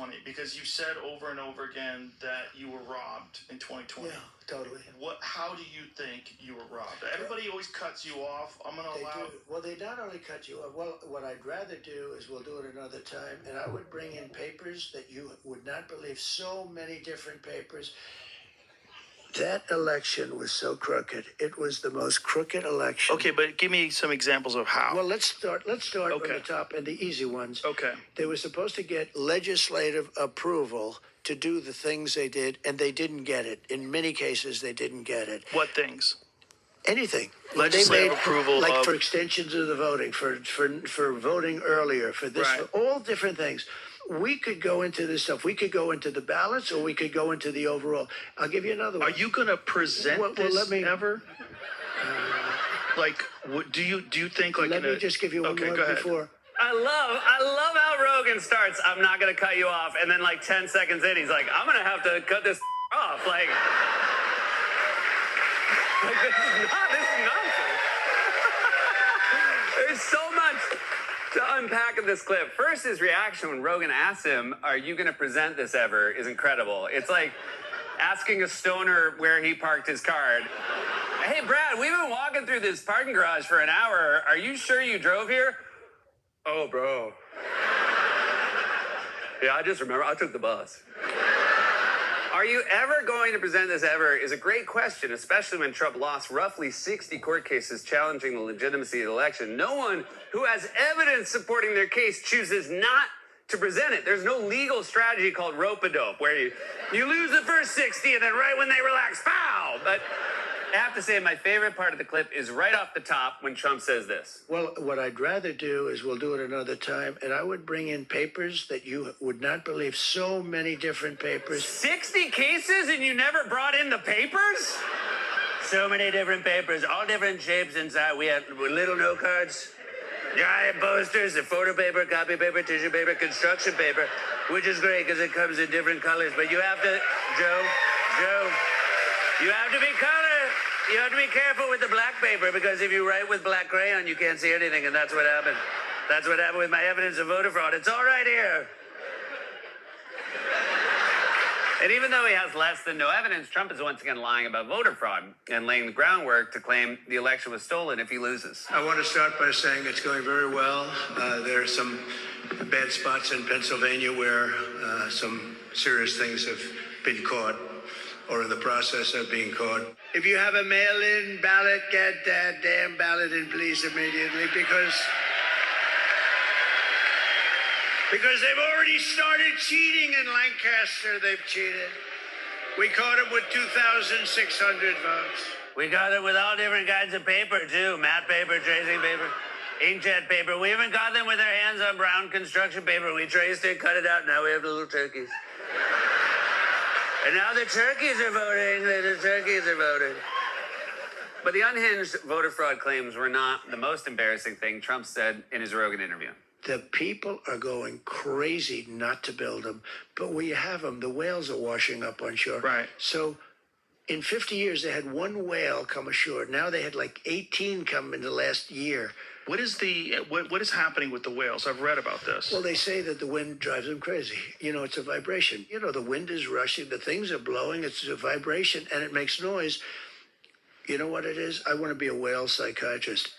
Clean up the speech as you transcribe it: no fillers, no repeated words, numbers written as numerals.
2020? Because you said over and over again that you were robbed in 2020. Yeah, totally. How do you think you were robbed? Everybody always cuts you off. I'm going to allow... Well, they not only cut you off. Well, what I'd rather do is we'll do it another time, and I would bring in papers that you would not believe. So many different papers. That election was so crooked. It was the most crooked election. Okay, but give me some examples of how. Well, let's start Okay. from the top and the easy ones. Okay. They were supposed to get legislative approval to do the things they did, and they didn't get it. In many cases, they didn't get it. What things? Anything. Legislative approval like of... for extensions of the voting, for voting earlier, for this, Right. for all different things. We could go into this stuff. We could go into the ballots, or we could go into the overall. I'll give you another one. Are you going to present this let me, ever? Like, do you think like... Let me just give you one more go ahead. before. I love how Rogan starts. I'm not gonna cut you off, and then like 10 seconds in, he's like, I'm gonna have to cut this off. Like this is nonsense. There's so much to unpack in this clip. First, his reaction when Rogan asks him, "Are you gonna present this ever?" is incredible. It's like asking a stoner where he parked his car. Hey, Brad, we've been walking through this parking garage for an hour. Are you sure you drove here? Oh, bro. Yeah, I just remember I took the bus. Are you ever going to present this ever is a great question, especially when Trump lost roughly 60 court cases challenging the legitimacy of the election. No one who has evidence supporting their case chooses not to present it. There's no legal strategy called rope-a-dope, where you lose the first 60 and then right when they relax, pow! But I have to say, my favorite part of the clip is right off the top when Trump says this. Well, what I'd rather do is we'll do it another time, and I would bring in papers that you would not believe. So many different papers. 60 cases and you never brought in the papers? So many different papers, all different shapes inside. We had little note cards, giant posters, and photo paper, copy paper, tissue paper, construction paper, which is great because it comes in different colors. But you have to, Joe, you have to be You have to be careful with the black paper, because if you write with black crayon, you can't see anything, and that's what happened. That's what happened with my evidence of voter fraud. It's all right here. And even though he has less than no evidence, Trump is once again lying about voter fraud and laying the groundwork to claim the election was stolen if he loses. I want to start by saying it's going very well. There are some bad spots in Pennsylvania where some serious things have been caught or in the process of being caught. If you have a mail-in ballot, get that damn ballot in, please, immediately, because they've already started cheating in Lancaster. They've cheated. We caught them with 2,600 votes. We got it with all different kinds of paper, too. Matte paper, tracing paper, inkjet paper. We even got them with their hands on brown construction paper. We traced it, cut it out. Now we have the little turkeys. And now the turkeys are voting. The turkeys are voting. But the unhinged voter fraud claims were not the most embarrassing thing Trump said in his Rogan interview. The people are going crazy not to build them, but we have them. The whales are washing up on shore. Right. So in 50 years, they had one whale come ashore. Now they had like 18 come in the last year. What is happening with the whales? I've read about this. Well, they say that the wind drives them crazy. You know, it's a vibration. You know, the wind is rushing, the things are blowing, it's a vibration, and it makes noise. You know what it is? I want to be a whale psychiatrist.